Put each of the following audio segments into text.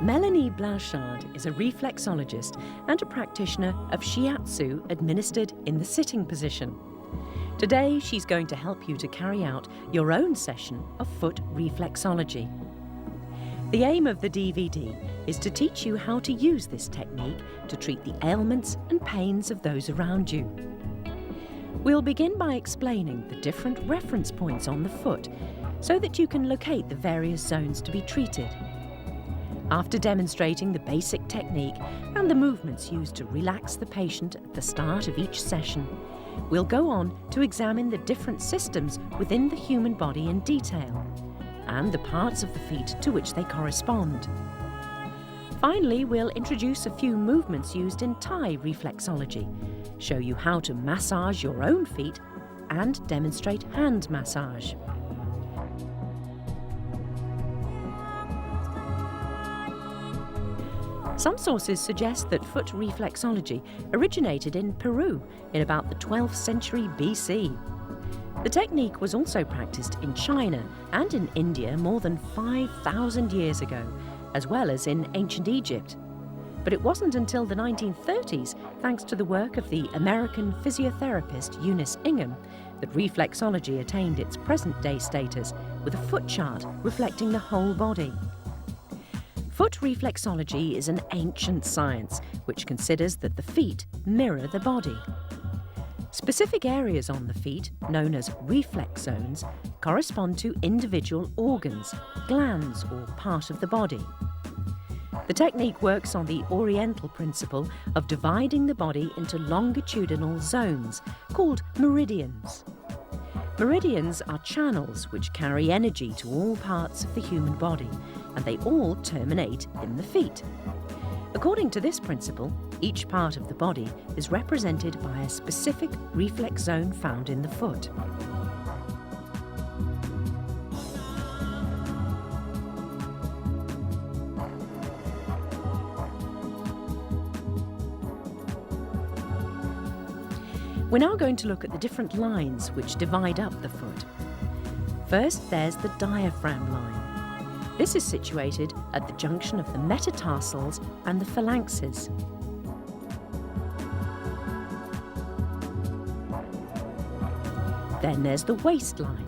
Melanie Blanchard is a reflexologist and a practitioner of shiatsu administered in the sitting position. Today, she's going to help you to carry out your own session of foot reflexology. The aim of the DVD is to teach you how to use this technique to treat the ailments and pains of those around you. We'll begin by explaining the different reference points on the foot so that you can locate the various zones to be treated. After demonstrating the basic technique and the movements used to relax the patient at the start of each session, we'll go on to examine the different systems within the human body in detail and the parts of the feet to which they correspond. Finally, we'll introduce a few movements used in Thai reflexology, show you how to massage your own feet, and demonstrate hand massage. Some sources suggest that foot reflexology originated in Peru in about the 12th century BC. The technique was also practiced in China and in India more than 5,000 years ago, as well as in ancient Egypt. But it wasn't until the 1930s, thanks to the work of the American physiotherapist Eunice Ingham, that reflexology attained its present-day status with a foot chart reflecting the whole body. Foot reflexology is an ancient science which considers that the feet mirror the body. Specific areas on the feet, known as reflex zones, correspond to individual organs, glands, or part of the body. The technique works on the Oriental principle of dividing the body into longitudinal zones, called meridians. Meridians are channels which carry energy to all parts of the human body, and they all terminate in the feet. According to this principle, each part of the body is represented by a specific reflex zone found in the foot. We're now going to look at the different lines which divide up the foot. First, there's the diaphragm line. This is situated at the junction of the metatarsals and the phalanxes. Then there's the waistline.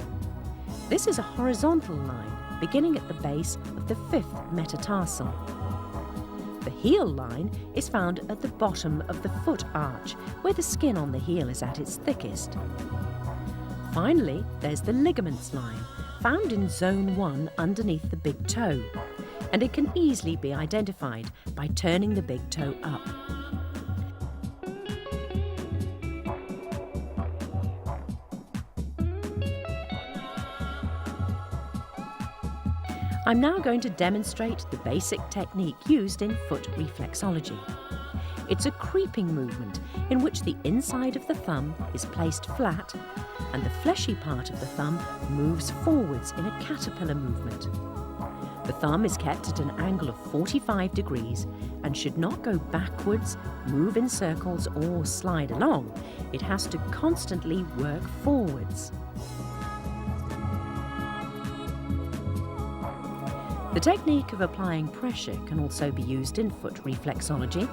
This is a horizontal line beginning at the base of the fifth metatarsal. The heel line is found at the bottom of the foot arch, where the skin on the heel is at its thickest. Finally, there's the ligaments line, found in zone 1 underneath the big toe, and it can easily be identified by turning the big toe up. I'm now going to demonstrate the basic technique used in foot reflexology. It's a creeping movement in which the inside of the thumb is placed flat and the fleshy part of the thumb moves forwards in a caterpillar movement. The thumb is kept at an angle of 45 degrees and should not go backwards, move in circles or slide along. It has to constantly work forwards. The technique of applying pressure can also be used in foot reflexology.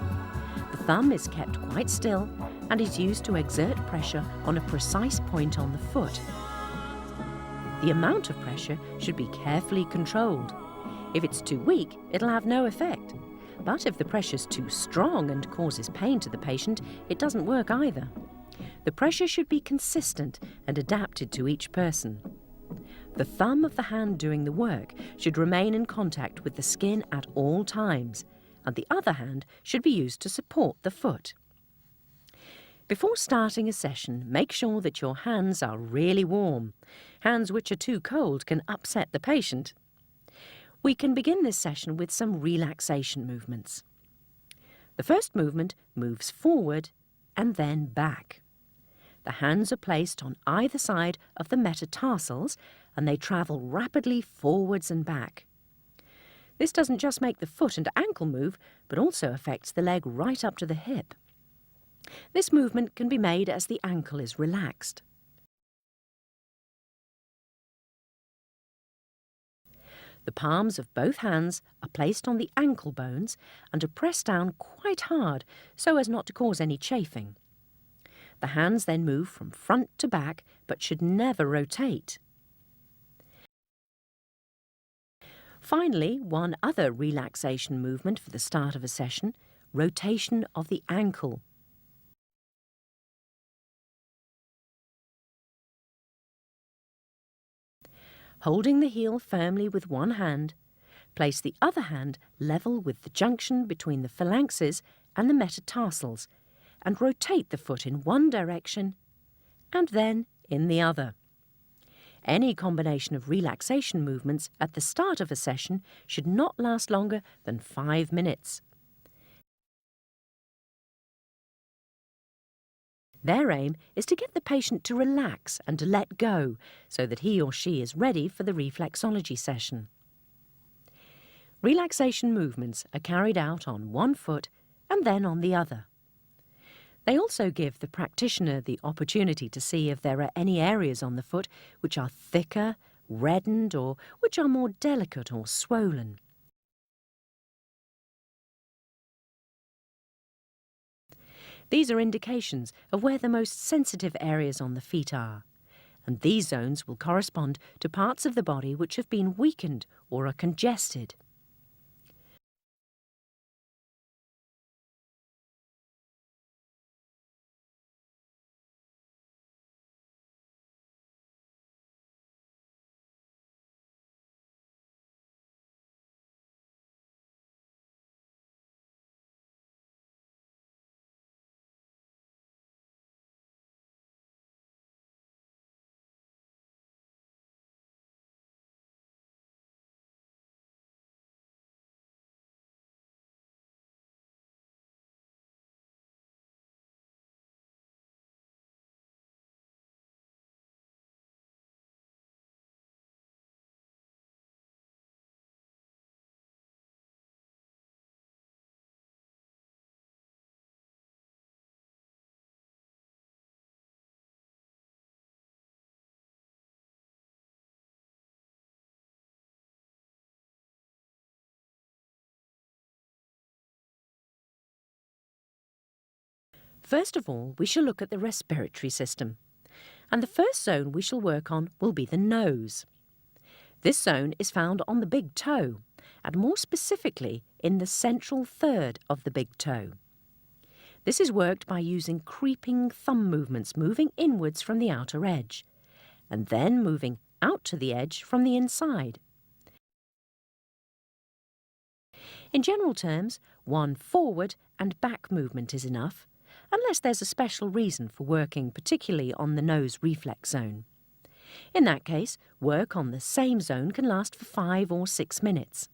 The thumb is kept quite still and is used to exert pressure on a precise point on the foot. The amount of pressure should be carefully controlled. If it's too weak, it'll have no effect. But if the pressure's too strong and causes pain to the patient, it doesn't work either. The pressure should be consistent and adapted to each person. The thumb of the hand doing the work should remain in contact with the skin at all times, and the other hand should be used to support the foot. Before starting a session, make sure that your hands are really warm. Hands which are too cold can upset the patient. We can begin this session with some relaxation movements. The first movement moves forward and then back. The hands are placed on either side of the metatarsals and they travel rapidly forwards and back. This doesn't just make the foot and ankle move, but also affects the leg right up to the hip. This movement can be made as the ankle is relaxed. The palms of both hands are placed on the ankle bones and are pressed down quite hard so as not to cause any chafing. The hands then move from front to back but should never rotate. Finally, one other relaxation movement for the start of a session, rotation of the ankle. Holding the heel firmly with one hand, place the other hand level with the junction between the phalanxes and the metatarsals and rotate the foot in one direction and then in the other. Any combination of relaxation movements at the start of a session should not last longer than 5 minutes. Their aim is to get the patient to relax and to let go so that he or she is ready for the reflexology session. Relaxation movements are carried out on one foot and then on the other. They also give the practitioner the opportunity to see if there are any areas on the foot which are thicker, reddened, or which are more delicate or swollen. These are indications of where the most sensitive areas on the feet are, and these zones will correspond to parts of the body which have been weakened or are congested. First of all, we shall look at the respiratory system, and the first zone we shall work on will be the nose. This zone is found on the big toe, and more specifically in the central third of the big toe. This is worked by using creeping thumb movements, moving inwards from the outer edge, and then moving out to the edge from the inside. In general terms, one forward and back movement is enough, unless there's a special reason for working particularly on the nose reflex zone. In that case, work on the same zone can last for 5 or 6 minutes.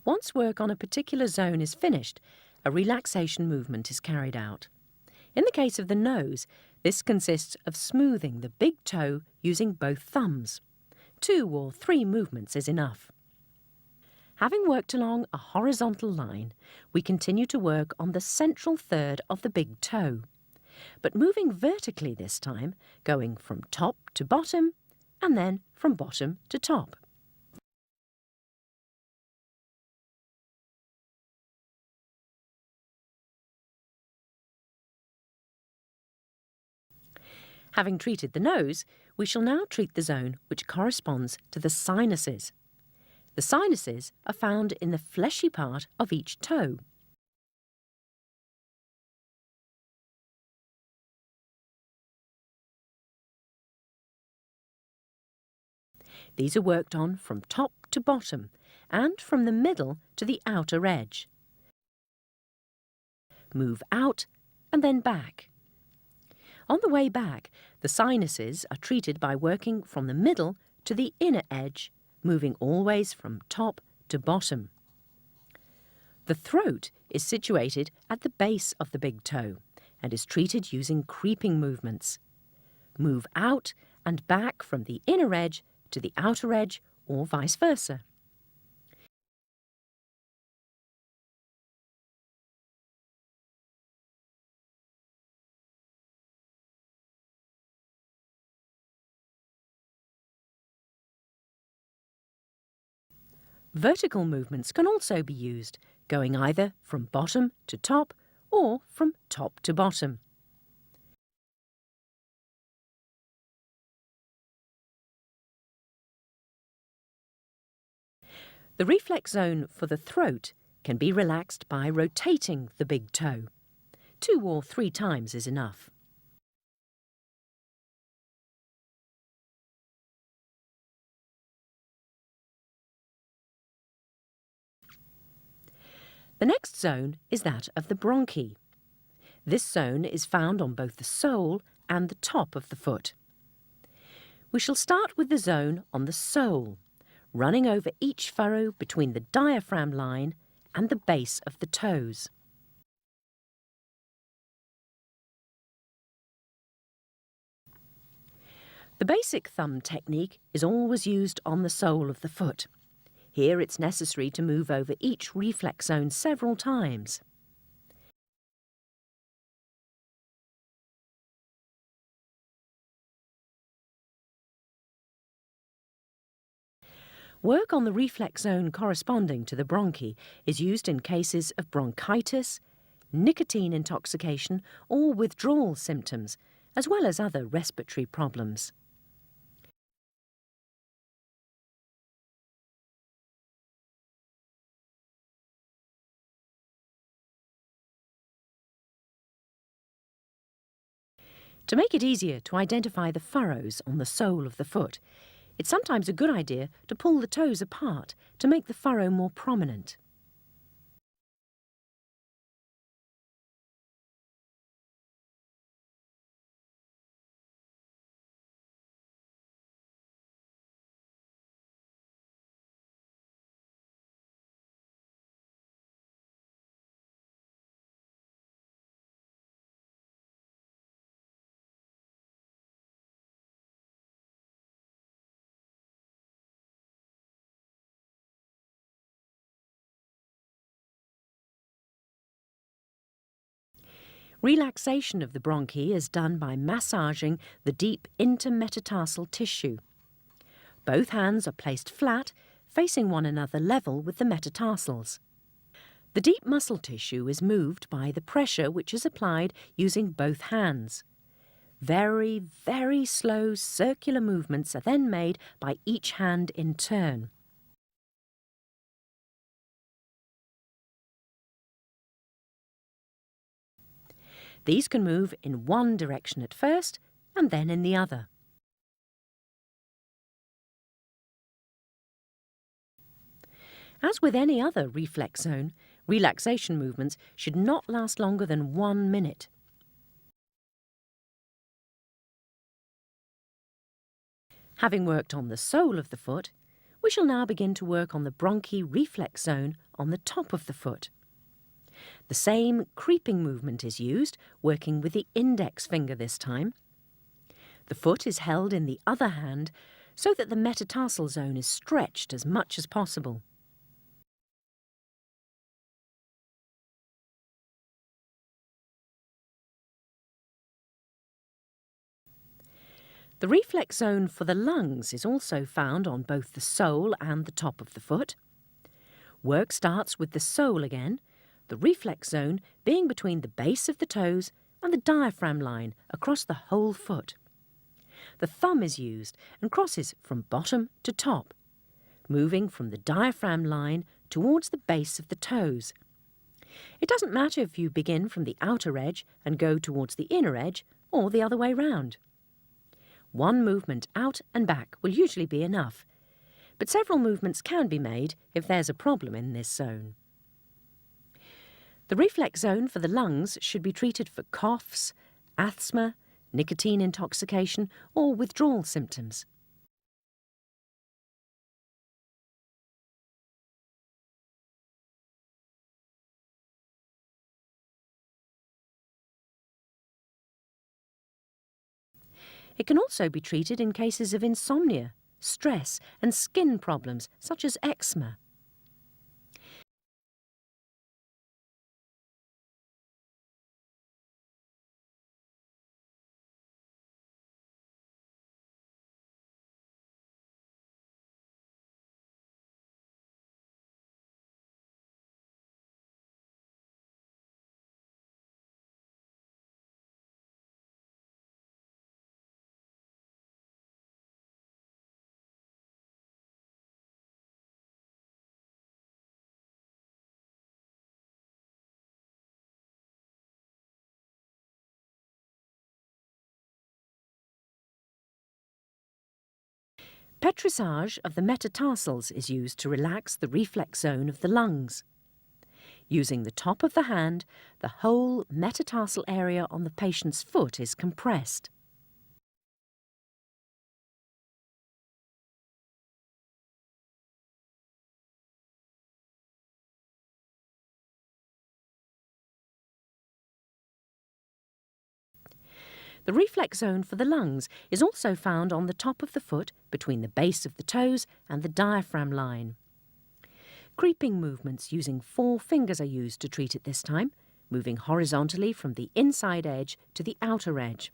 Once work on a particular zone is finished, a relaxation movement is carried out. In the case of the nose, this consists of smoothing the big toe using both thumbs. 2 or 3 movements is enough. Having worked along a horizontal line, we continue to work on the central third of the big toe, but moving vertically this time, going from top to bottom and then from bottom to top. Having treated the nose, we shall now treat the zone which corresponds to the sinuses. The sinuses are found in the fleshy part of each toe. These are worked on from top to bottom and from the middle to the outer edge. Move out and then back. On the way back, the sinuses are treated by working from the middle to the inner edge, moving always from top to bottom. The throat is situated at the base of the big toe and is treated using creeping movements. Move out and back from the inner edge to the outer edge or vice versa. Vertical movements can also be used, going either from bottom to top or from top to bottom. The reflex zone for the throat can be relaxed by rotating the big toe. 2 or 3 times is enough. The next zone is that of the bronchi. This zone is found on both the sole and the top of the foot. We shall start with the zone on the sole, running over each furrow between the diaphragm line and the base of the toes. The basic thumb technique is always used on the sole of the foot. Here it's necessary to move over each reflex zone several times. Work on the reflex zone corresponding to the bronchi is used in cases of bronchitis, nicotine intoxication or withdrawal symptoms, as well as other respiratory problems. To make it easier to identify the furrows on the sole of the foot, it's sometimes a good idea to pull the toes apart to make the furrow more prominent. Relaxation of the bronchi is done by massaging the deep intermetatarsal tissue. Both hands are placed flat, facing one another level with the metatarsals. The deep muscle tissue is moved by the pressure which is applied using both hands. Very, very slow circular movements are then made by each hand in turn. These can move in one direction at first and then in the other. As with any other reflex zone, relaxation movements should not last longer than 1 minute. Having worked on the sole of the foot, we shall now begin to work on the bronchi reflex zone on the top of the foot. The same creeping movement is used, working with the index finger this time. The foot is held in the other hand so that the metatarsal zone is stretched as much as possible. The reflex zone for the lungs is also found on both the sole and the top of the foot. Work starts with the sole again, the reflex zone being between the base of the toes and the diaphragm line across the whole foot. The thumb is used and crosses from bottom to top. moving from the diaphragm line towards the base of the toes. It doesn't matter if you begin from the outer edge and go towards the inner edge, or the other way round. One movement out and back will usually be enough, but several movements can be made if there's a problem in this zone. The reflex zone for the lungs should be treated for coughs, asthma, nicotine intoxication, or withdrawal symptoms. It can also be treated in cases of insomnia, stress, and skin problems such as eczema. Petrissage of the metatarsals is used to relax the reflex zone of the lungs. Using the top of the hand, the whole metatarsal area on the patient's foot is compressed. The reflex zone for the lungs is also found on the top of the foot between the base of the toes and the diaphragm line. Creeping movements using 4 fingers are used to treat it this time, moving horizontally from the inside edge to the outer edge,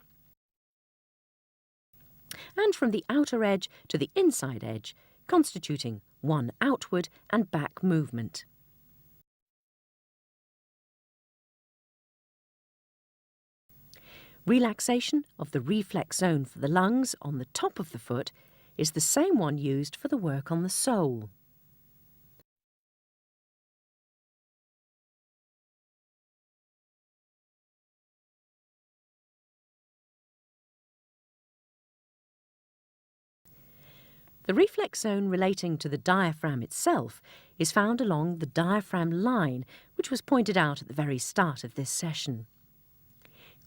and from the outer edge to the inside edge, constituting one outward and back movement. Relaxation of the reflex zone for the lungs on the top of the foot is the same one used for the work on the sole. The reflex zone relating to the diaphragm itself is found along the diaphragm line, which was pointed out at the very start of this session.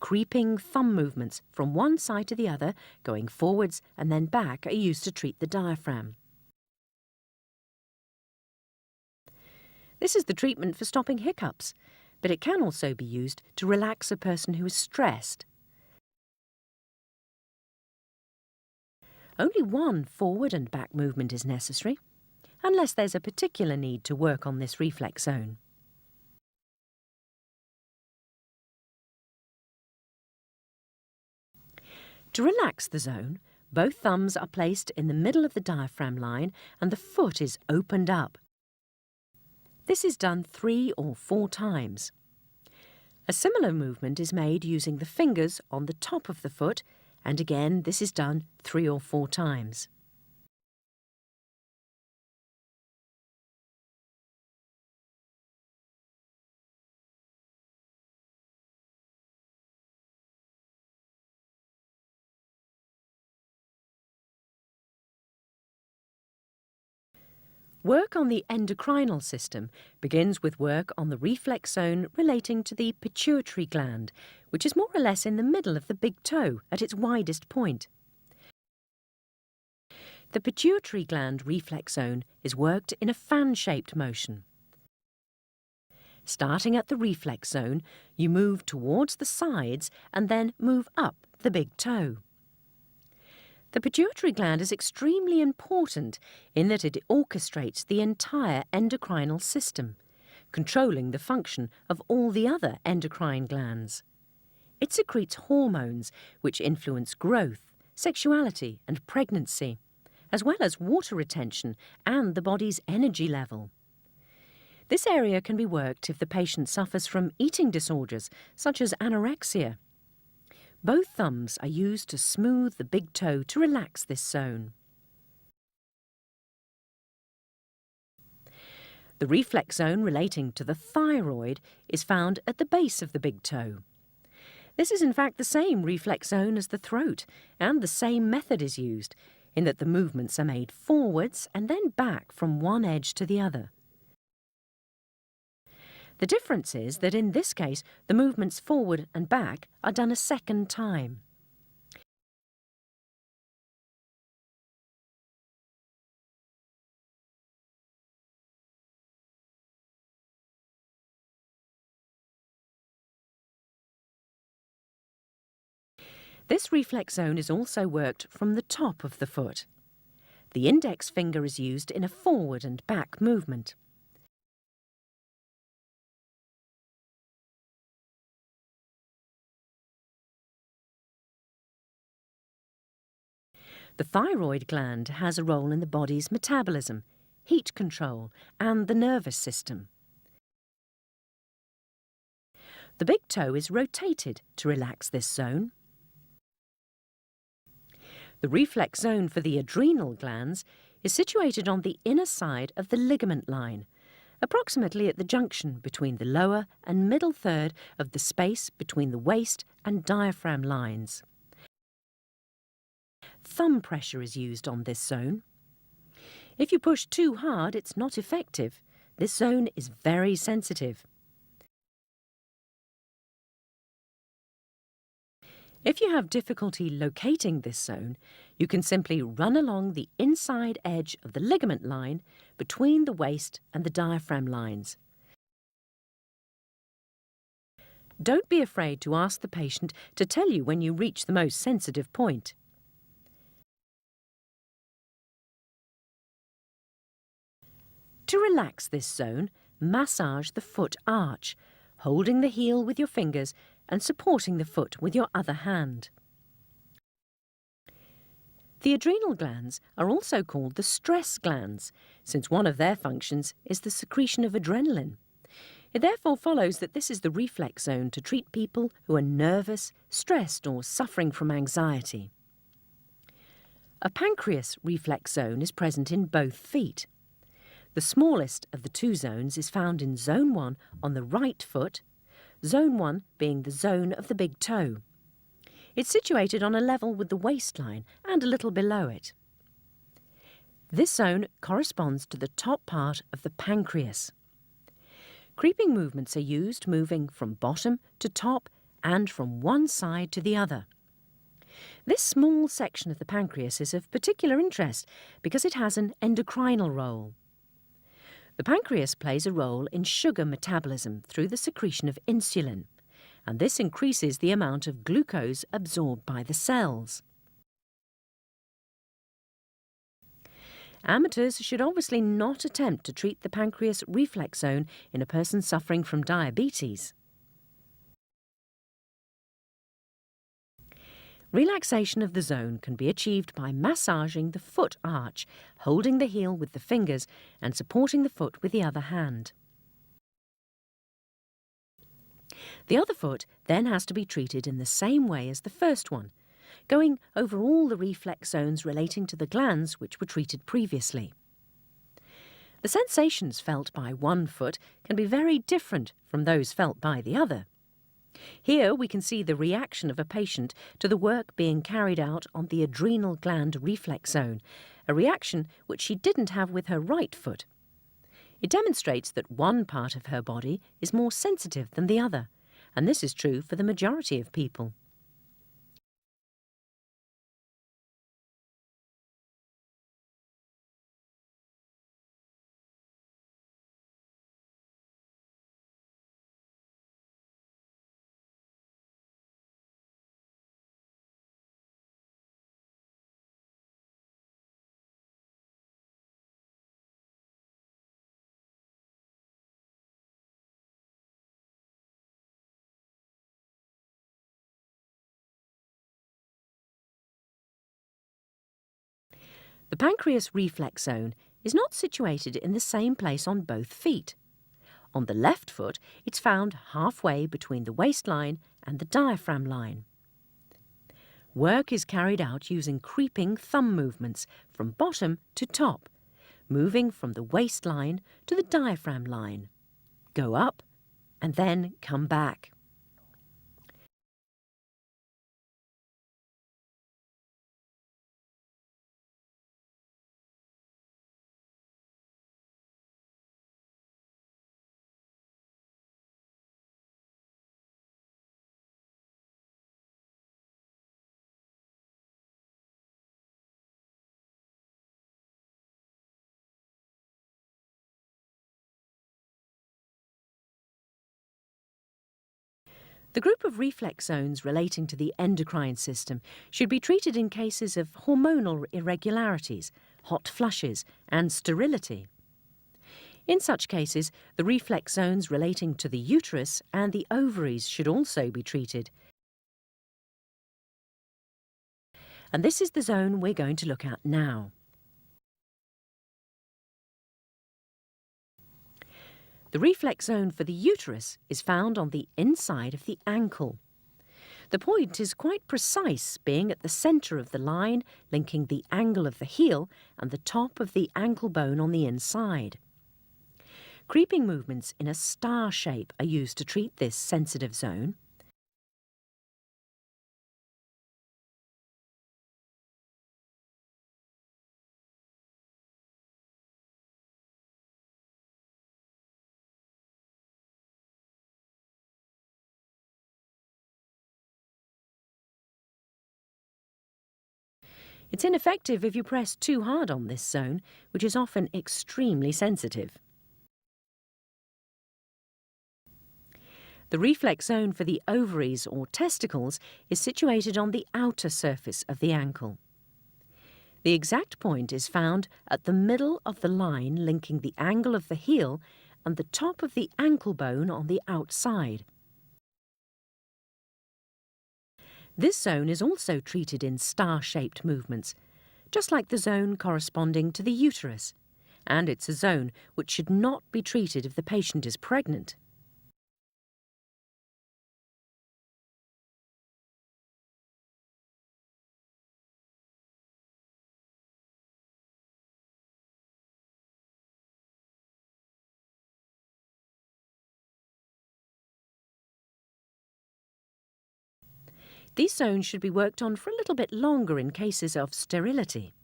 Creeping thumb movements from one side to the other, going forwards and then back, are used to treat the diaphragm. This is the treatment for stopping hiccups, but it can also be used to relax a person who is stressed. Only one forward and back movement is necessary, unless there's a particular need to work on this reflex zone. To relax the zone, both thumbs are placed in the middle of the diaphragm line and the foot is opened up. This is done 3 or 4 times. A similar movement is made using the fingers on the top of the foot, and again this is done 3 or 4 times. Work on the endocrinal system begins with work on the reflex zone relating to the pituitary gland, which is more or less in the middle of the big toe at its widest point. The pituitary gland reflex zone is worked in a fan-shaped motion. Starting at the reflex zone, you move towards the sides and then move up the big toe. The pituitary gland is extremely important in that it orchestrates the entire endocrinal system, controlling the function of all the other endocrine glands. It secretes hormones which influence growth, sexuality and pregnancy, as well as water retention and the body's energy level. This area can be worked if the patient suffers from eating disorders such as anorexia. Both thumbs are used to smooth the big toe to relax this zone. The reflex zone relating to the thyroid is found at the base of the big toe. This is in fact the same reflex zone as the throat, and the same method is used, in that the movements are made forwards and then back from one edge to the other. The difference is that in this case, the movements forward and back are done a second time. This reflex zone is also worked from the top of the foot. The index finger is used in a forward and back movement. The thyroid gland has a role in the body's metabolism, heat control, and the nervous system. The big toe is rotated to relax this zone. The reflex zone for the adrenal glands is situated on the inner side of the ligament line, approximately at the junction between the lower and middle third of the space between the waist and diaphragm lines. Thumb pressure is used on this zone. If you push too hard, it's not effective. This zone is very sensitive. If you have difficulty locating this zone, you can simply run along the inside edge of the ligament line between the waist and the diaphragm lines. Don't be afraid to ask the patient to tell you when you reach the most sensitive point. To relax this zone, massage the foot arch, holding the heel with your fingers and supporting the foot with your other hand. The adrenal glands are also called the stress glands, since one of their functions is the secretion of adrenaline. It therefore follows that this is the reflex zone to treat people who are nervous, stressed, or suffering from anxiety. A pancreas reflex zone is present in both feet. The smallest of the two zones is found in Zone 1 on the right foot, Zone 1 being the zone of the big toe. It's situated on a level with the waistline and a little below it. This zone corresponds to the top part of the pancreas. Creeping movements are used moving from bottom to top and from one side to the other. This small section of the pancreas is of particular interest because it has an endocrinal role. The pancreas plays a role in sugar metabolism through the secretion of insulin, and this increases the amount of glucose absorbed by the cells. Amateurs should obviously not attempt to treat the pancreas reflex zone in a person suffering from diabetes. Relaxation of the zone can be achieved by massaging the foot arch, holding the heel with the fingers and supporting the foot with the other hand. The other foot then has to be treated in the same way as the first one, going over all the reflex zones relating to the glands which were treated previously. The sensations felt by one foot can be very different from those felt by the other. Here we can see the reaction of a patient to the work being carried out on the adrenal gland reflex zone, a reaction which she didn't have with her right foot. It demonstrates that one part of her body is more sensitive than the other, and this is true for the majority of people. The pancreas reflex zone is not situated in the same place on both feet. On the left foot, it's found halfway between the waistline and the diaphragm line. Work is carried out using creeping thumb movements from bottom to top, moving from the waistline to the diaphragm line. Go up and then come back. The group of reflex zones relating to the endocrine system should be treated in cases of hormonal irregularities, hot flushes, and sterility. In such cases, the reflex zones relating to the uterus and the ovaries should also be treated. And this is the zone we're going to look at now. The reflex zone for the uterus is found on the inside of the ankle. The point is quite precise, being at the centre of the line linking the angle of the heel and the top of the ankle bone on the inside. Creeping movements in a star shape are used to treat this sensitive zone. It's ineffective if you press too hard on this zone, which is often extremely sensitive. The reflex zone for the ovaries or testicles is situated on the outer surface of the ankle. The exact point is found at the middle of the line linking the angle of the heel and the top of the ankle bone on the outside. This zone is also treated in star-shaped movements, just like the zone corresponding to the uterus, and it's a zone which should not be treated if the patient is pregnant. These zones should be worked on for a little bit longer in cases of sterility.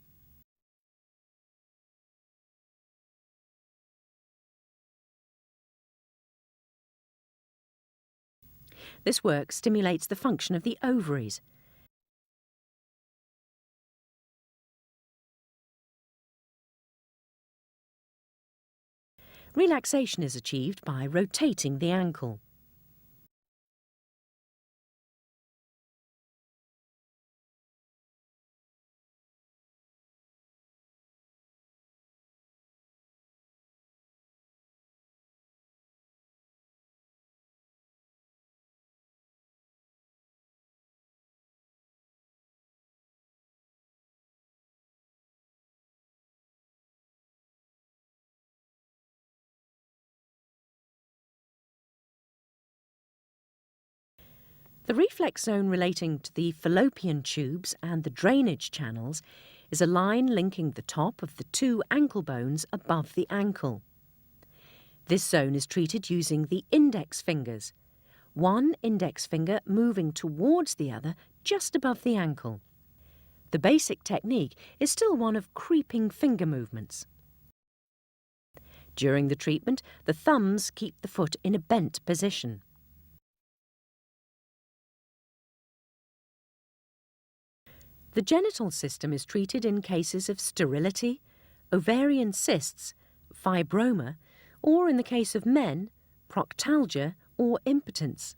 This work stimulates the function of the ovaries. Relaxation is achieved by rotating the ankle. The reflex zone relating to the fallopian tubes and the drainage channels is a line linking the top of the two ankle bones above the ankle. This zone is treated using the index fingers, one index finger moving towards the other just above the ankle. The basic technique is still one of creeping finger movements. During the treatment, the thumbs keep the foot in a bent position. The genital system is treated in cases of sterility, ovarian cysts, fibroma, or in the case of men, proctalgia or impotence.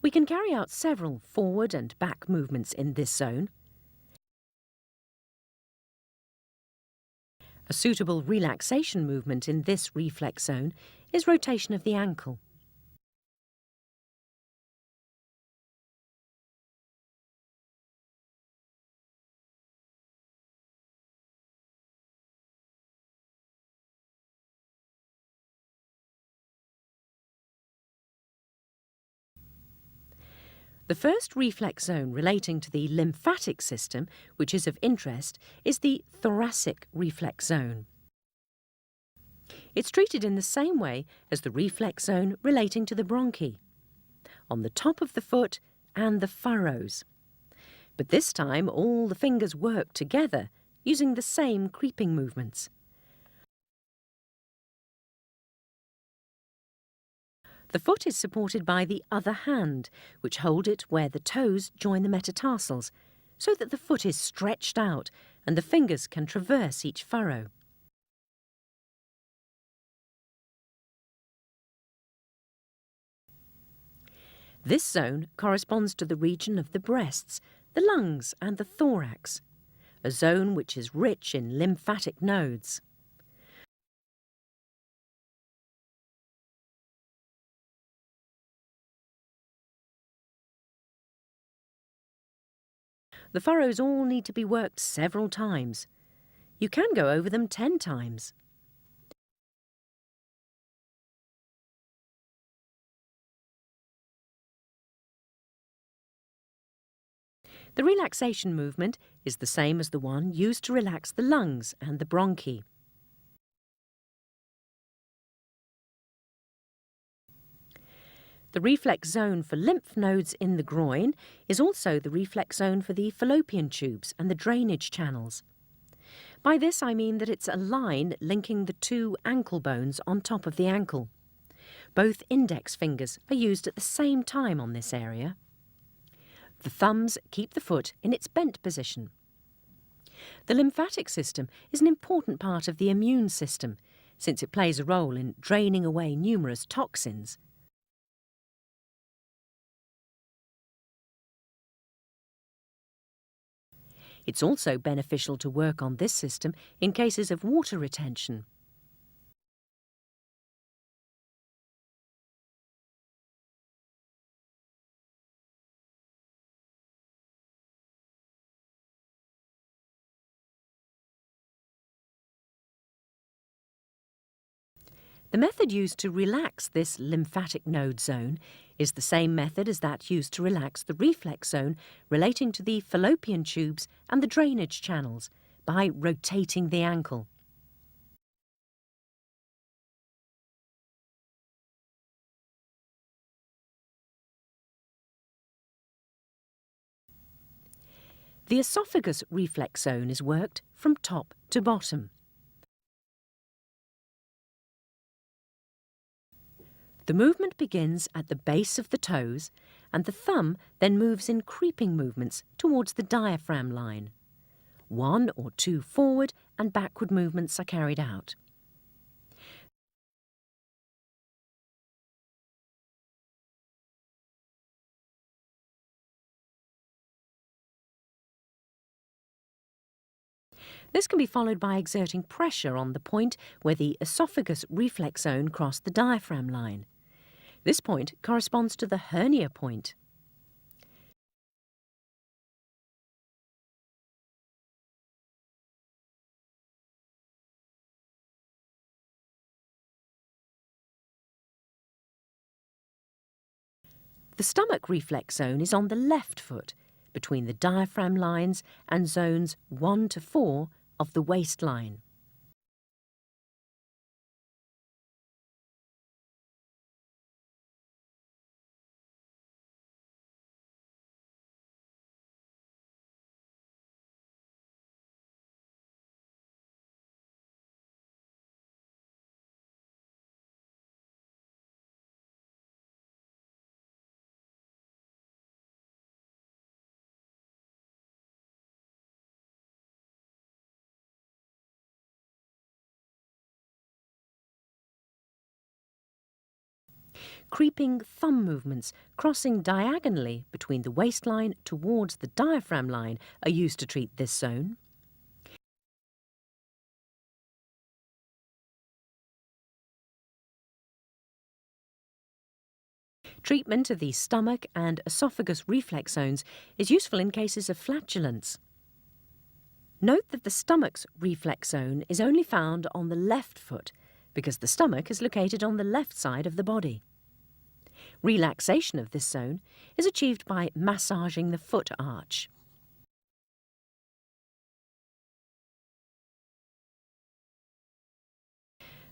We can carry out several forward and back movements in this zone. A suitable relaxation movement in this reflex zone is rotation of the ankle. The first reflex zone relating to the lymphatic system, which is of interest, is the thoracic reflex zone. It's treated in the same way as the reflex zone relating to the bronchi, on the top of the foot and the furrows. But this time all the fingers work together, using the same creeping movements. The foot is supported by the other hand, which hold it where the toes join the metatarsals, so that the foot is stretched out and the fingers can traverse each furrow. This zone corresponds to the region of the breasts, the lungs and the thorax, a zone which is rich in lymphatic nodes. The furrows all need to be worked several times. You can go over them 10 times. The relaxation movement is the same as the one used to relax the lungs and the bronchi. The reflex zone for lymph nodes in the groin is also the reflex zone for the fallopian tubes and the drainage channels. By this I mean that it's a line linking the two ankle bones on top of the ankle. Both index fingers are used at the same time on this area. The thumbs keep the foot in its bent position. The lymphatic system is an important part of the immune system, since it plays a role in draining away numerous toxins. It's also beneficial to work on this system in cases of water retention. The method used to relax this lymphatic node zone is the same method as that used to relax the reflex zone relating to the fallopian tubes and the drainage channels by rotating the ankle. The esophagus reflex zone is worked from top to bottom. The movement begins at the base of the toes, and the thumb then moves in creeping movements towards the diaphragm line. 1 or 2 forward and backward movements are carried out. This can be followed by exerting pressure on the point where the esophagus reflex zone crossed the diaphragm line. This point corresponds to the hernia point. The stomach reflex zone is on the left foot, between the diaphragm lines and zones 1 to 4 of the waistline. Creeping thumb movements crossing diagonally between the waistline towards the diaphragm line are used to treat this zone. Treatment of the stomach and esophagus reflex zones is useful in cases of flatulence. Note that the stomach's reflex zone is only found on the left foot because the stomach is located on the left side of the body. Relaxation of this zone is achieved by massaging the foot arch.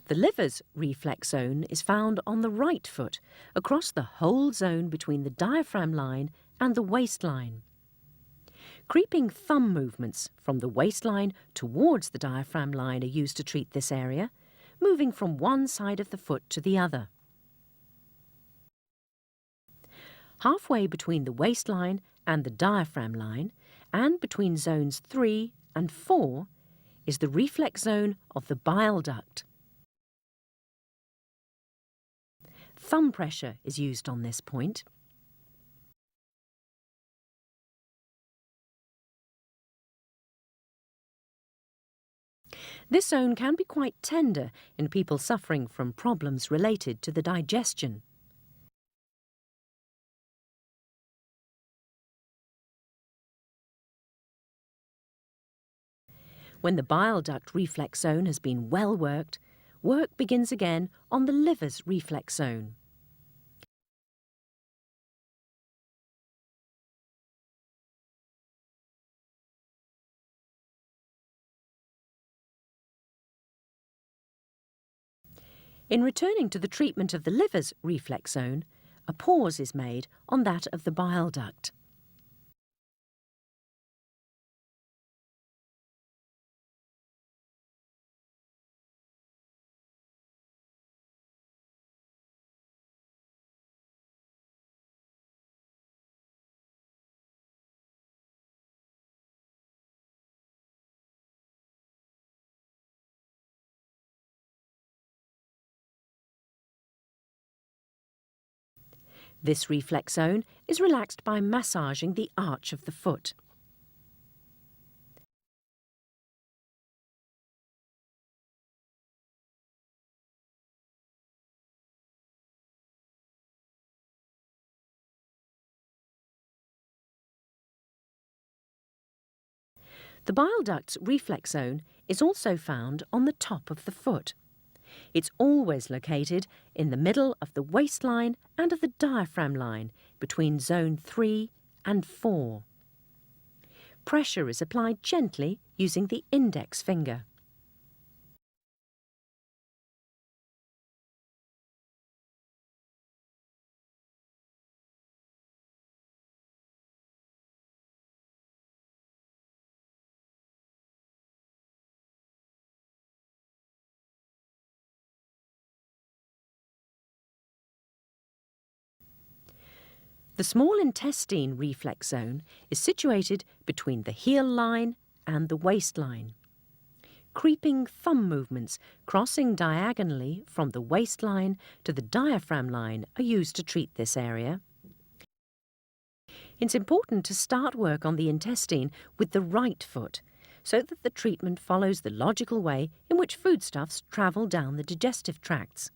The liver's reflex zone is found on the right foot, across the whole zone between the diaphragm line and the waistline. Creeping thumb movements from the waistline towards the diaphragm line are used to treat this area, moving from one side of the foot to the other. Halfway between the waistline and the diaphragm line, and between zones 3 and 4, is the reflex zone of the bile duct. Thumb pressure is used on this point. This zone can be quite tender in people suffering from problems related to the digestion. When the bile duct reflex zone has been well worked, work begins again on the liver's reflex zone. In returning to the treatment of the liver's reflex zone, a pause is made on that of the bile duct. This reflex zone is relaxed by massaging the arch of the foot. The bile duct's reflex zone is also found on the top of the foot. It's always located in the middle of the waistline and of the diaphragm line, between zone 3 and 4. Pressure is applied gently using the index finger. The small intestine reflex zone is situated between the heel line and the waistline. Creeping thumb movements crossing diagonally from the waistline to the diaphragm line are used to treat this area. It's important to start work on the intestine with the right foot, so that the treatment follows the logical way in which foodstuffs travel down the digestive tracts.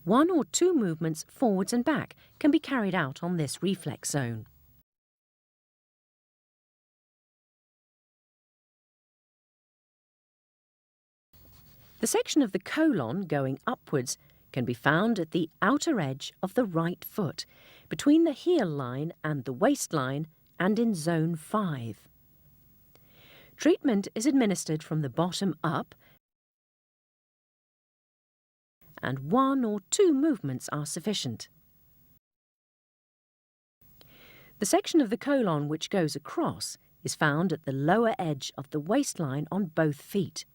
One or two movements forwards and back can be carried out on this reflex zone. The section of the colon going upwards can be found at the outer edge of the right foot, between the heel line and the waistline, and in zone 5. Treatment is administered from the bottom up, and one or two movements are sufficient. The section of the colon which goes across is found at the lower edge of the waistline on both feet.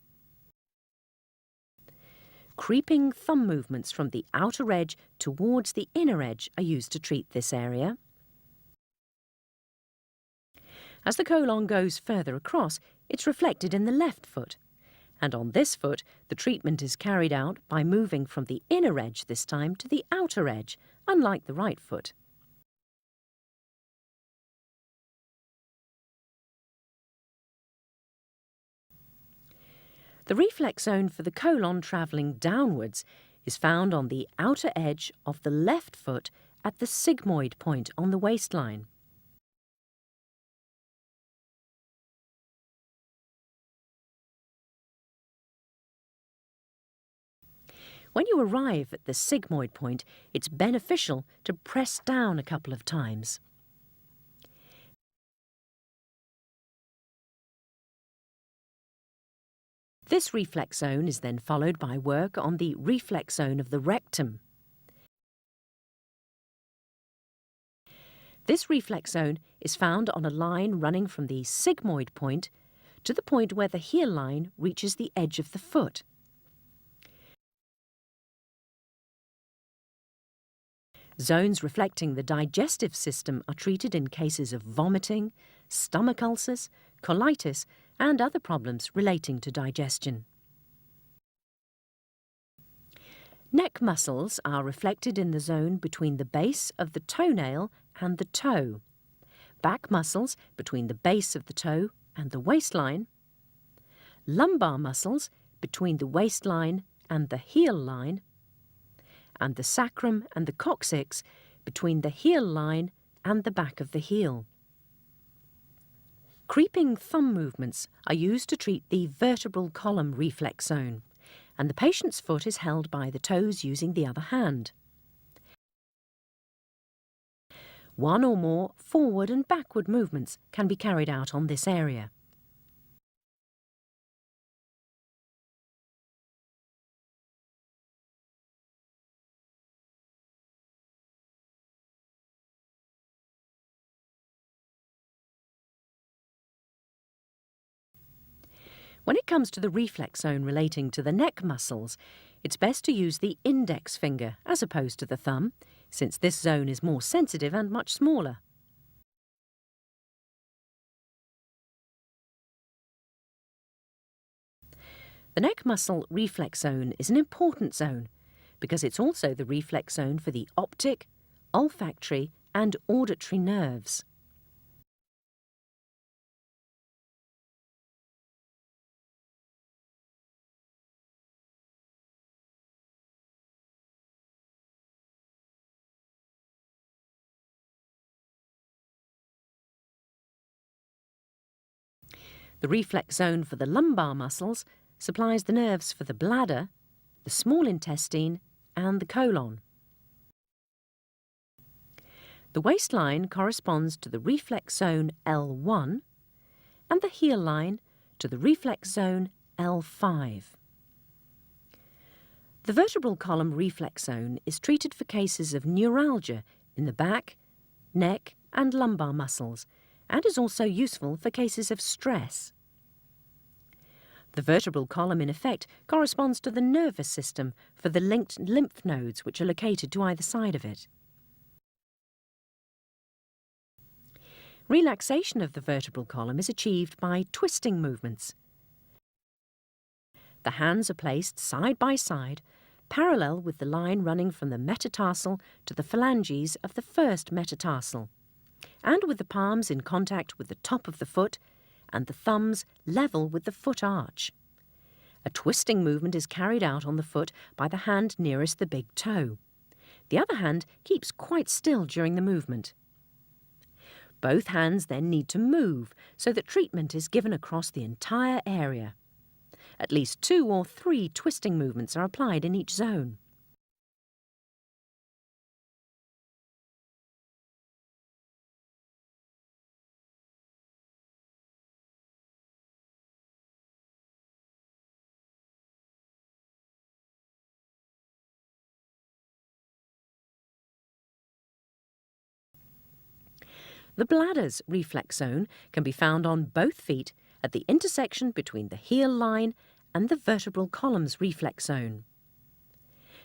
Creeping thumb movements from the outer edge towards the inner edge are used to treat this area. As the colon goes further across, it's reflected in the left foot, and on this foot the treatment is carried out by moving from the inner edge this time to the outer edge, unlike the right foot. The reflex zone for the colon travelling downwards is found on the outer edge of the left foot at the sigmoid point on the waistline. When you arrive at the sigmoid point, it's beneficial to press down a couple of times. This reflex zone is then followed by work on the reflex zone of the rectum. This reflex zone is found on a line running from the sigmoid point to the point where the heel line reaches the edge of the foot. Zones reflecting the digestive system are treated in cases of vomiting, stomach ulcers, colitis, and other problems relating to digestion. Neck muscles are reflected in the zone between the base of the toenail and the toe, back muscles between the base of the toe and the waistline, lumbar muscles between the waistline and the heel line, and the sacrum and the coccyx between the heel line and the back of the heel. Creeping thumb movements are used to treat the vertebral column reflex zone, and the patient's foot is held by the toes using the other hand. One or more forward and backward movements can be carried out on this area. When it comes to the reflex zone relating to the neck muscles, it's best to use the index finger as opposed to the thumb, since this zone is more sensitive and much smaller. The neck muscle reflex zone is an important zone because it's also the reflex zone for the optic, olfactory, and auditory nerves. The reflex zone for the lumbar muscles supplies the nerves for the bladder, the small intestine, and the colon. The waistline corresponds to the reflex zone L1 and the heel line to the reflex zone L5. The vertebral column reflex zone is treated for cases of neuralgia in the back, neck, and lumbar muscles, and is also useful for cases of stress. The vertebral column, in effect, corresponds to the nervous system for the linked lymph nodes which are located to either side of it. Relaxation of the vertebral column is achieved by twisting movements. The hands are placed side by side, parallel with the line running from the metatarsal to the phalanges of the first metatarsal, and with the palms in contact with the top of the foot and the thumbs level with the foot arch. A twisting movement is carried out on the foot by the hand nearest the big toe. The other hand keeps quite still during the movement. Both hands then need to move so that treatment is given across the entire area. At least 2 or 3 twisting movements are applied in each zone. The bladder's reflex zone can be found on both feet at the intersection between the heel line and the vertebral column's reflex zone.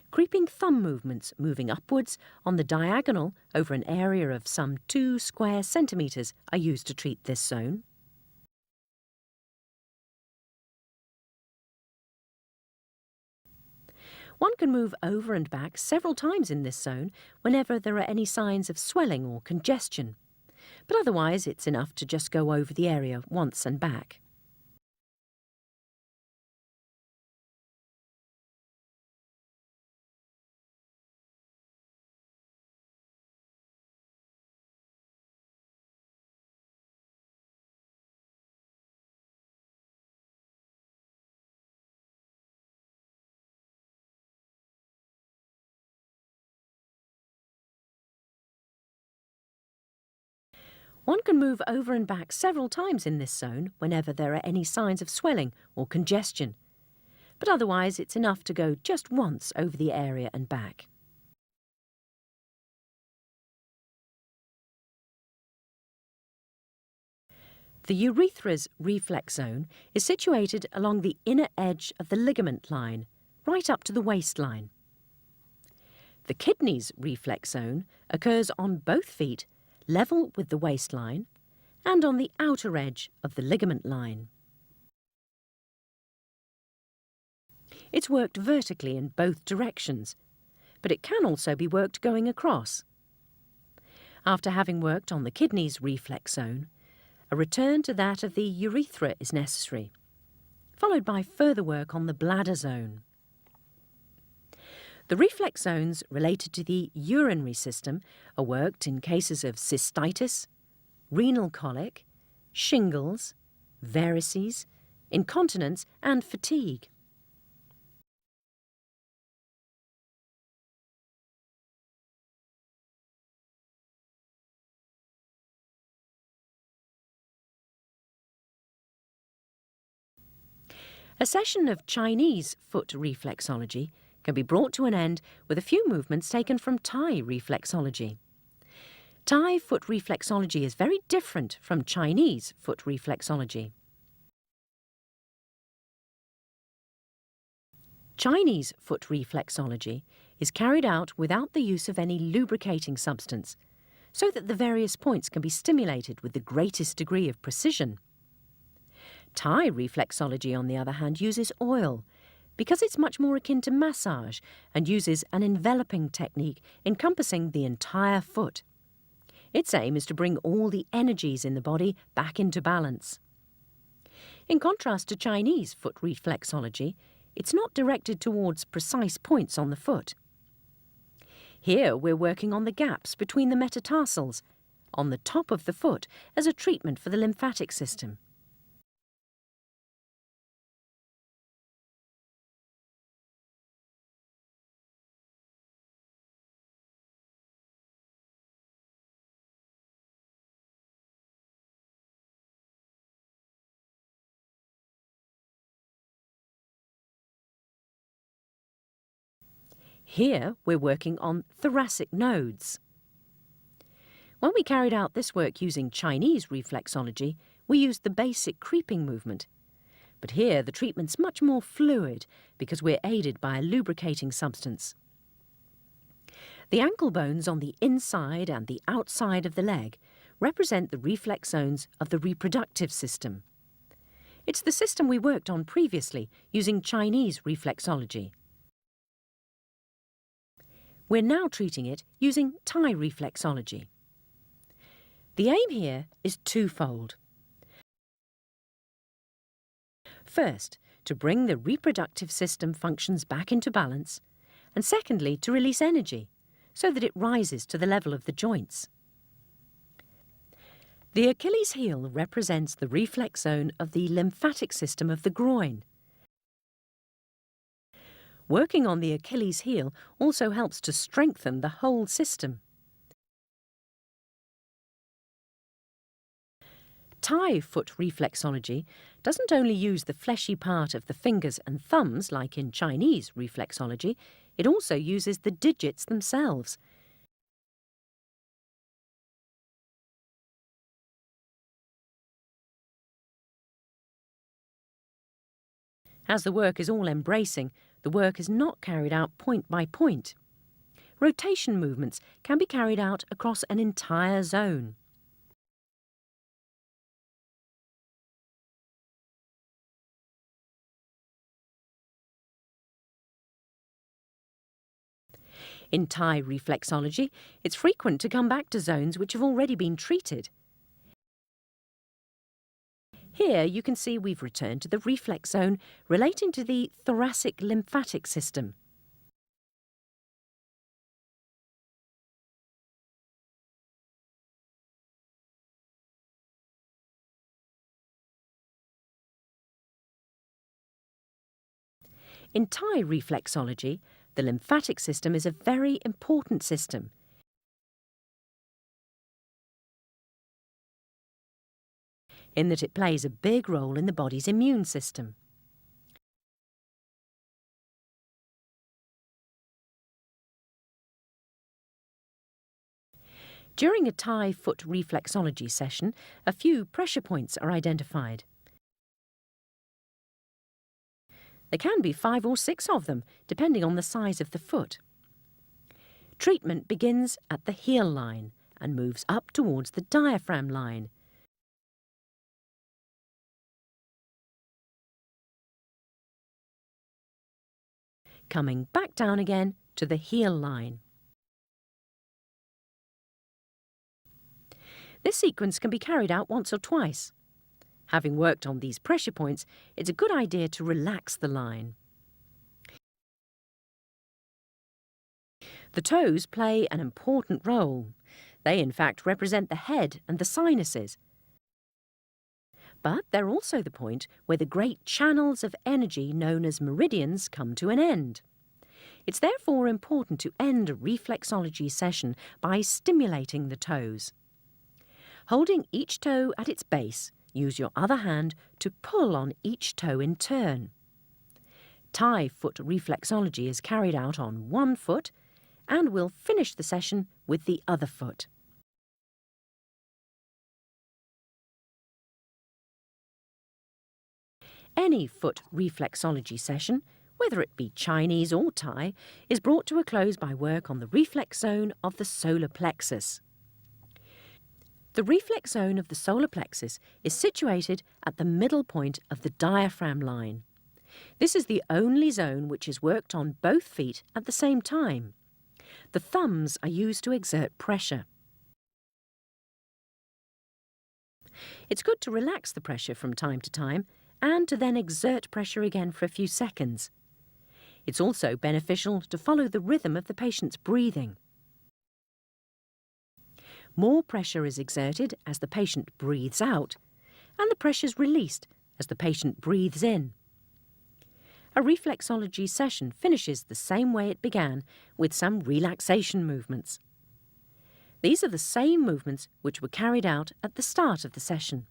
Creeping thumb movements moving upwards on the diagonal over an area of some 2 square centimetres are used to treat this zone. One can move over and back several times in this zone whenever there are any signs of swelling or congestion, but otherwise it's enough to just go over the area once and back. One can move over and back several times in this zone whenever there are any signs of swelling or congestion, but otherwise it's enough to go just once over the area and back. The urethra's reflex zone is situated along the inner edge of the ligament line, right up to the waistline. The kidney's reflex zone occurs on both feet, level with the waistline, and on the outer edge of the ligament line. It's worked vertically in both directions, but it can also be worked going across. After having worked on the kidney's reflex zone, a return to that of the urethra is necessary, followed by further work on the bladder zone. The reflex zones related to the urinary system are worked in cases of cystitis, renal colic, shingles, varices, incontinence and fatigue. A session of Chinese foot reflexology can be brought to an end with a few movements taken from Thai reflexology. Thai foot reflexology is very different from Chinese foot reflexology. Chinese foot reflexology is carried out without the use of any lubricating substance, so that the various points can be stimulated with the greatest degree of precision. Thai reflexology, on the other hand, uses oil because it's much more akin to massage and uses an enveloping technique encompassing the entire foot. Its aim is to bring all the energies in the body back into balance. In contrast to Chinese foot reflexology, it's not directed towards precise points on the foot. Here we're working on the gaps between the metatarsals, on the top of the foot, as a treatment for the lymphatic system. Here we're working on thoracic nodes. When we carried out this work using Chinese reflexology, we used the basic creeping movement. But here the treatment's much more fluid because we're aided by a lubricating substance. The ankle bones on the inside and the outside of the leg represent the reflex zones of the reproductive system. It's the system we worked on previously using Chinese reflexology. We're now treating it using Thai reflexology. The aim here is twofold. First, to bring the reproductive system functions back into balance, and secondly, to release energy so that it rises to the level of the joints. The Achilles heel represents the reflex zone of the lymphatic system of the groin. Working on the Achilles heel also helps to strengthen the whole system. Thai foot reflexology doesn't only use the fleshy part of the fingers and thumbs like in Chinese reflexology, it also uses the digits themselves. As the work is all embracing, the work is not carried out point by point. Rotation movements can be carried out across an entire zone. In Thai reflexology, it's frequent to come back to zones which have already been treated. Here you can see we've returned to the reflex zone relating to the thoracic lymphatic system. In Thai reflexology, the lymphatic system is a very important system. in that it plays a big role in the body's immune system. During a Thai foot reflexology session, a few pressure points are identified. There can be 5 or 6 of them, depending on the size of the foot. Treatment begins at the heel line and moves up towards the diaphragm line. Coming back down again to the heel line. This sequence can be carried out once or twice. Having worked on these pressure points, it's a good idea to relax the line. The toes play an important role. They, in fact, represent the head and the sinuses. But they're also the point where the great channels of energy known as meridians come to an end. It's therefore important to end a reflexology session by stimulating the toes. Holding each toe at its base, use your other hand to pull on each toe in turn. Thai foot reflexology is carried out on one foot, and we'll finish the session with the other foot. Any foot reflexology session, whether it be Chinese or Thai, is brought to a close by work on the reflex zone of the solar plexus. The reflex zone of the solar plexus is situated at the middle point of the diaphragm line. This is the only zone which is worked on both feet at the same time. The thumbs are used to exert pressure. It's good to relax the pressure from time to time and to then exert pressure again for a few seconds. It's also beneficial to follow the rhythm of the patient's breathing. More pressure is exerted as the patient breathes out, and the pressure is released as the patient breathes in. A reflexology session finishes the same way it began, with some relaxation movements. These are the same movements which were carried out at the start of the session.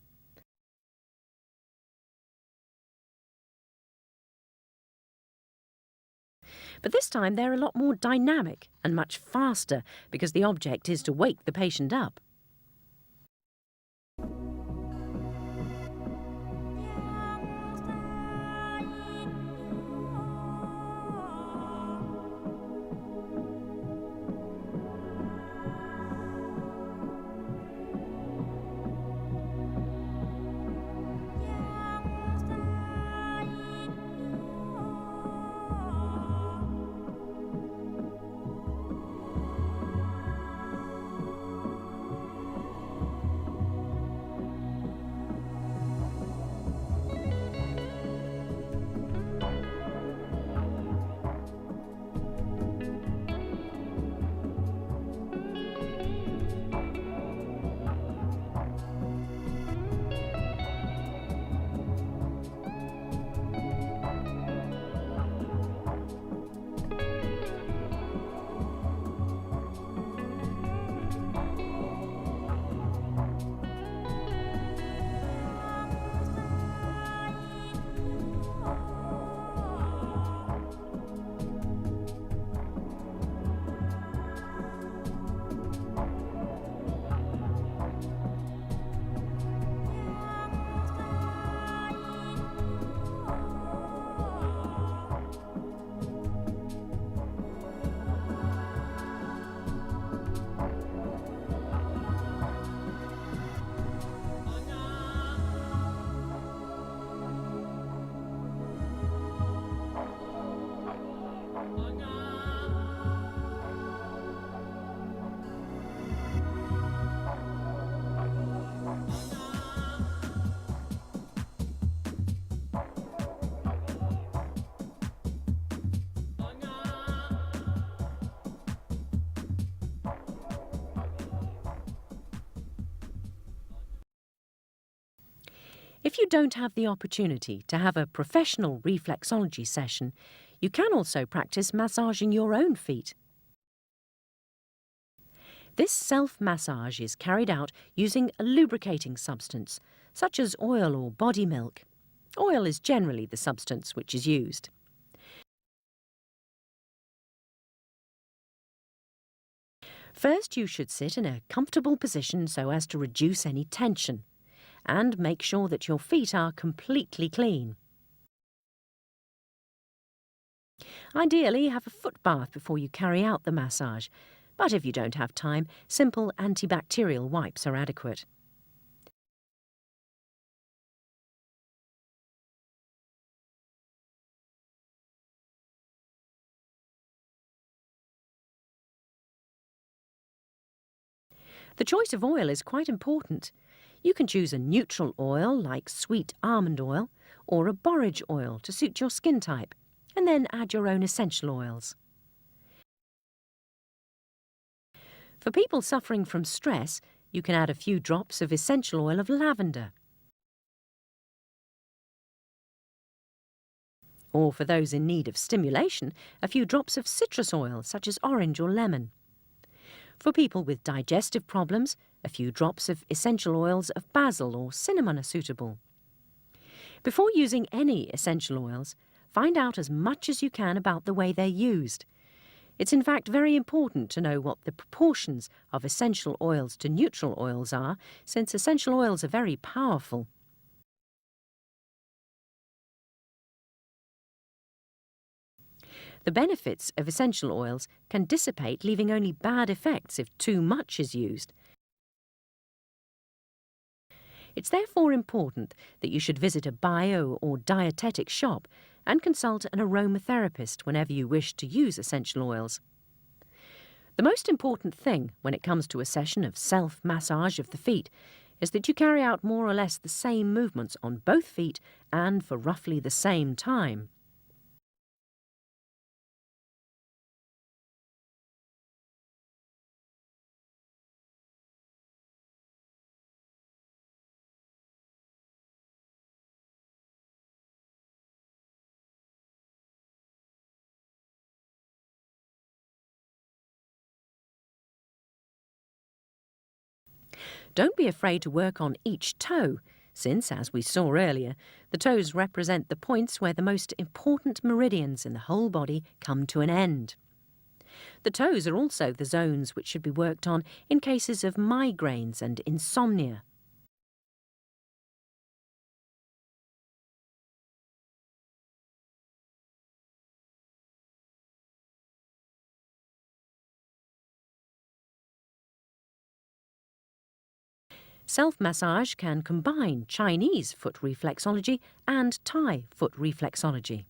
But this time they're a lot more dynamic and much faster because the object is to wake the patient up. If you don't have the opportunity to have a professional reflexology session, you can also practice massaging your own feet. This self-massage is carried out using a lubricating substance, such as oil or body milk. Oil is generally the substance which is used. First, you should sit in a comfortable position so as to reduce any tension, and make sure that your feet are completely clean. Ideally, have a foot bath before you carry out the massage, but if you don't have time, simple antibacterial wipes are adequate. The choice of oil is quite important. You can choose a neutral oil like sweet almond oil or a borage oil to suit your skin type, and then add your own essential oils. For people suffering from stress, you can add a few drops of essential oil of lavender. Or for those in need of stimulation, a few drops of citrus oil such as orange or lemon. For people with digestive problems, a few drops of essential oils of basil or cinnamon are suitable. Before using any essential oils, find out as much as you can about the way they're used. It's in fact very important to know what the proportions of essential oils to neutral oils are, since essential oils are very powerful. The benefits of essential oils can dissipate, leaving only bad effects if too much is used. It's therefore important that you should visit a bio or dietetic shop and consult an aromatherapist whenever you wish to use essential oils. The most important thing when it comes to a session of self-massage of the feet is that you carry out more or less the same movements on both feet and for roughly the same time. Don't be afraid to work on each toe, since, as we saw earlier, the toes represent the points where the most important meridians in the whole body come to an end. The toes are also the zones which should be worked on in cases of migraines and insomnia. Self-massage can combine Chinese foot reflexology and Thai foot reflexology.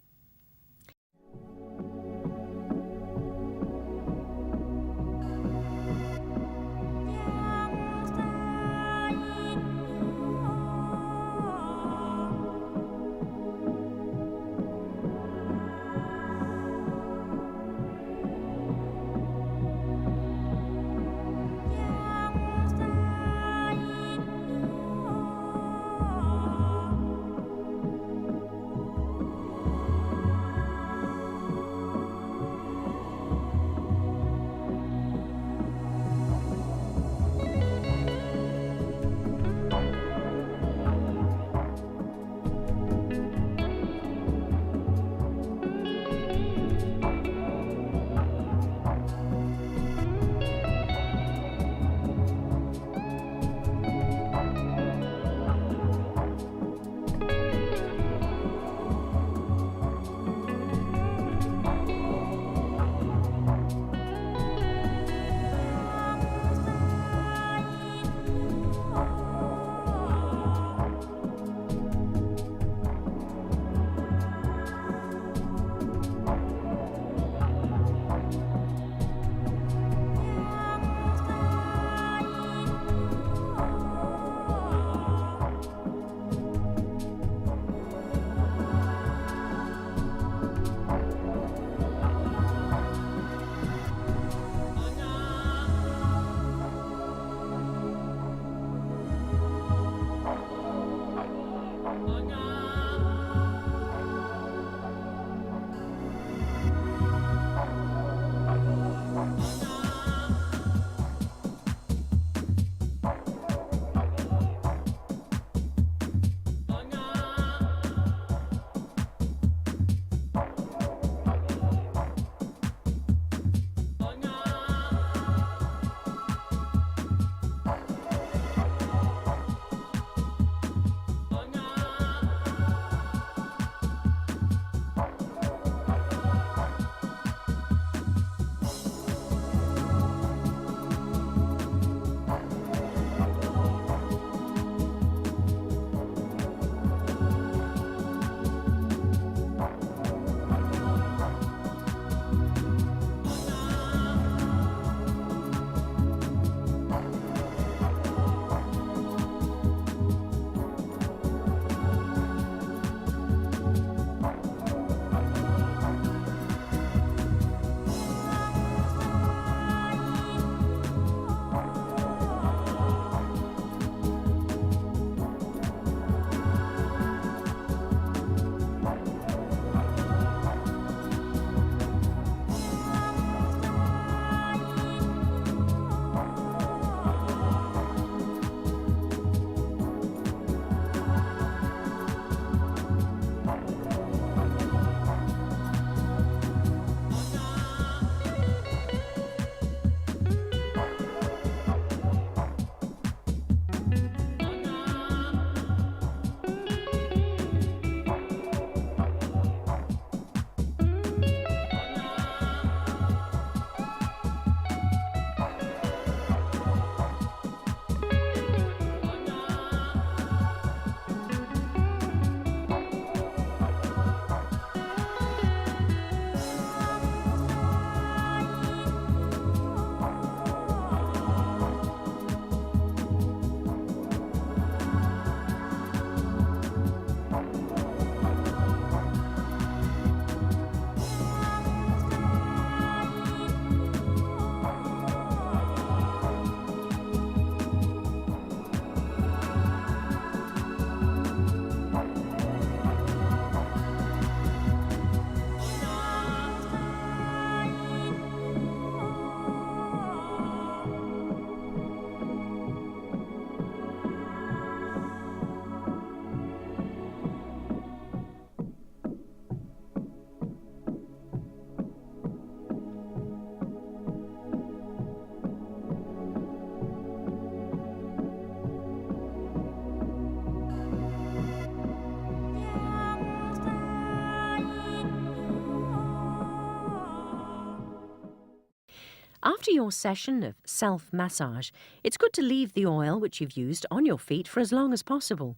After your session of self-massage, it's good to leave the oil which you've used on your feet for as long as possible.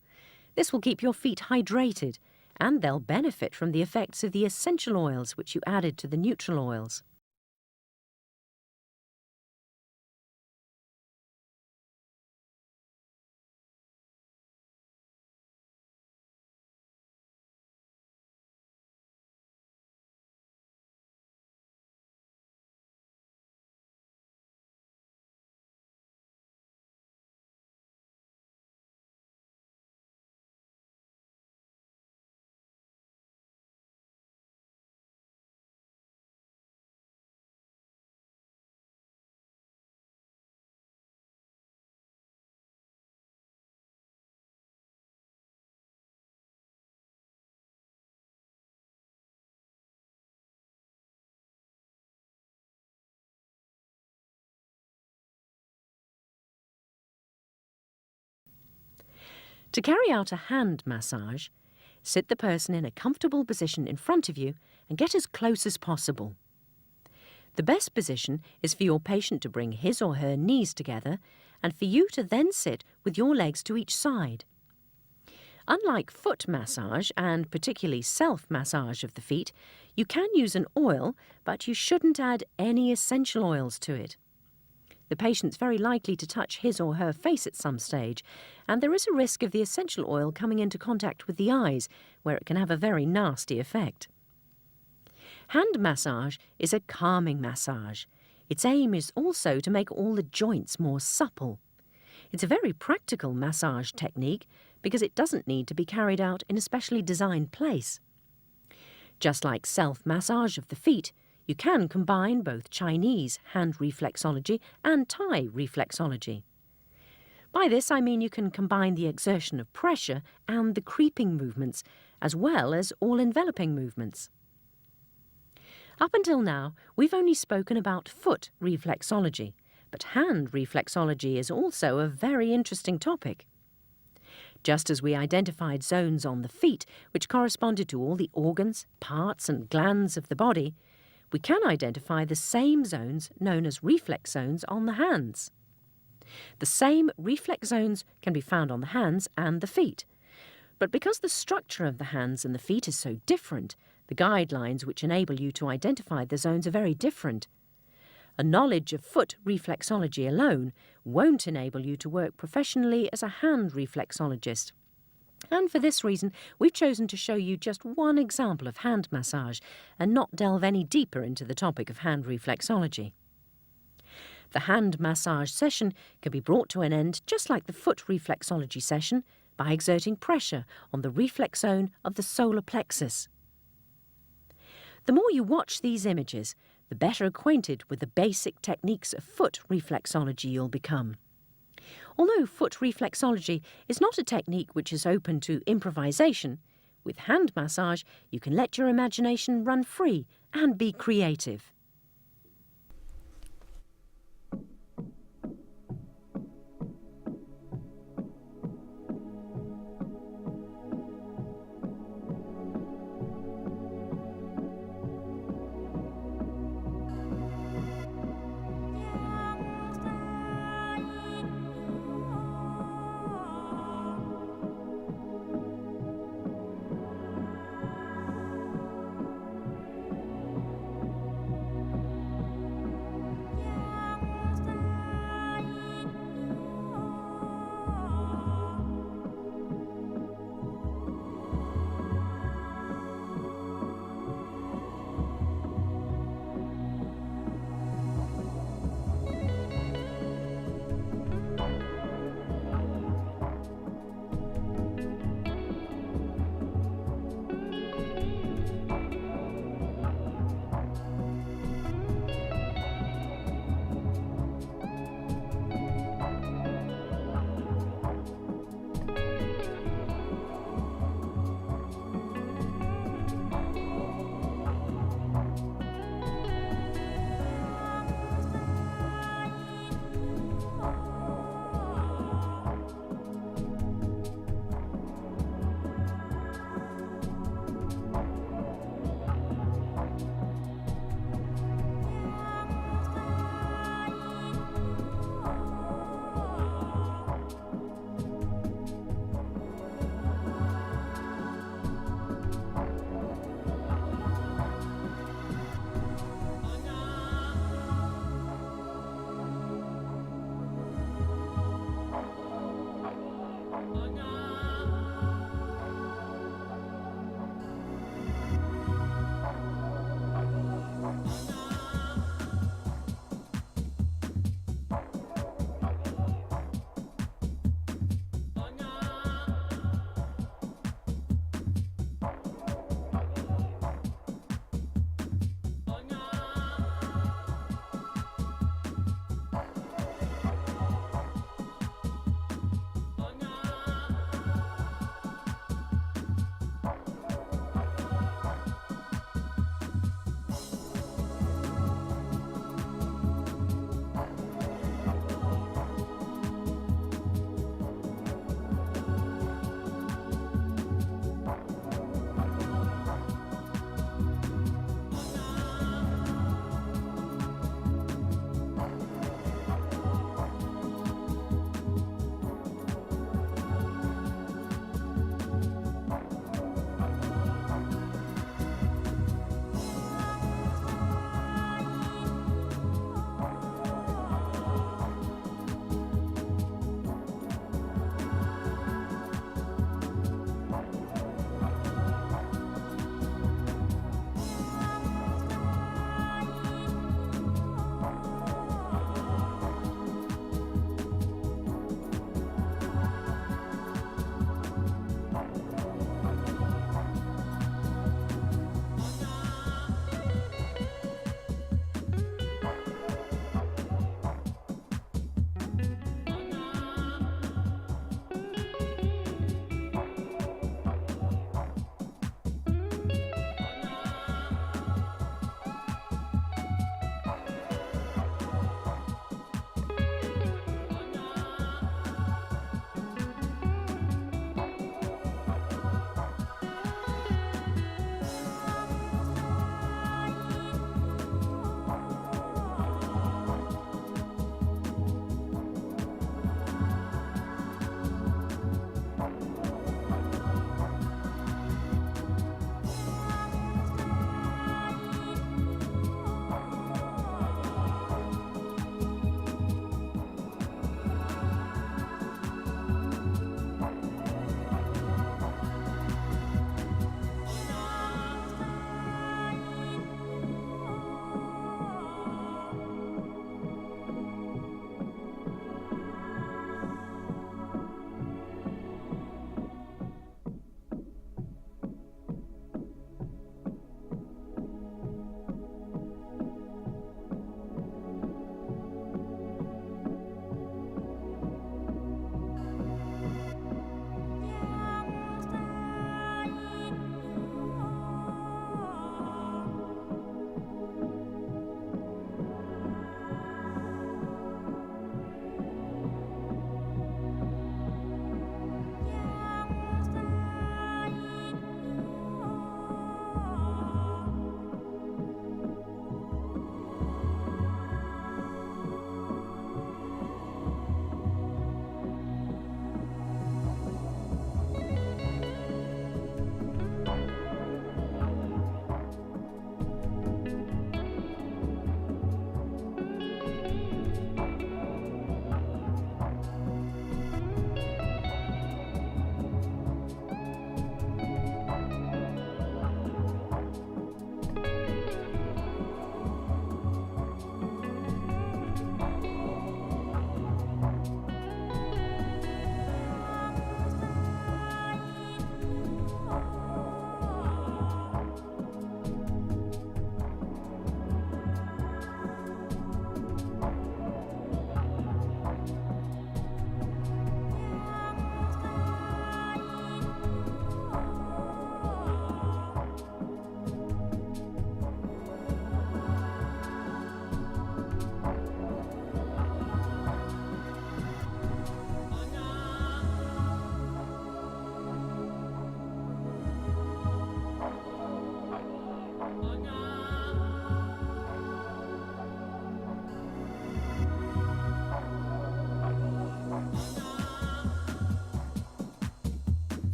This will keep your feet hydrated, and they'll benefit from the effects of the essential oils which you added to the neutral oils. To carry out a hand massage, sit the person in a comfortable position in front of you and get as close as possible. The best position is for your patient to bring his or her knees together and for you to then sit with your legs to each side. Unlike foot massage and particularly self-massage of the feet, you can use an oil, but you shouldn't add any essential oils to it. The patient's very likely to touch his or her face at some stage, and there is a risk of the essential oil coming into contact with the eyes, where it can have a very nasty effect. Hand massage is a calming massage. Its aim is also to make all the joints more supple. It's a very practical massage technique because it doesn't need to be carried out in a specially designed place. Just like self-massage of the feet, you can combine both Chinese hand reflexology and Thai reflexology. By this I mean you can combine the exertion of pressure and the creeping movements, as well as all-enveloping movements. Up until now, we've only spoken about foot reflexology, but hand reflexology is also a very interesting topic. Just as we identified zones on the feet which corresponded to all the organs, parts and glands of the body, we can identify the same zones known as reflex zones on the hands. The same reflex zones can be found on the hands and the feet. But because the structure of the hands and the feet is so different, the guidelines which enable you to identify the zones are very different. A knowledge of foot reflexology alone won't enable you to work professionally as a hand reflexologist. And for this reason, we've chosen to show you just one example of hand massage and not delve any deeper into the topic of hand reflexology. The hand massage session can be brought to an end just like the foot reflexology session by exerting pressure on the reflex zone of the solar plexus. The more you watch these images, the better acquainted with the basic techniques of foot reflexology you'll become. Although foot reflexology is not a technique which is open to improvisation, with hand massage you can let your imagination run free and be creative.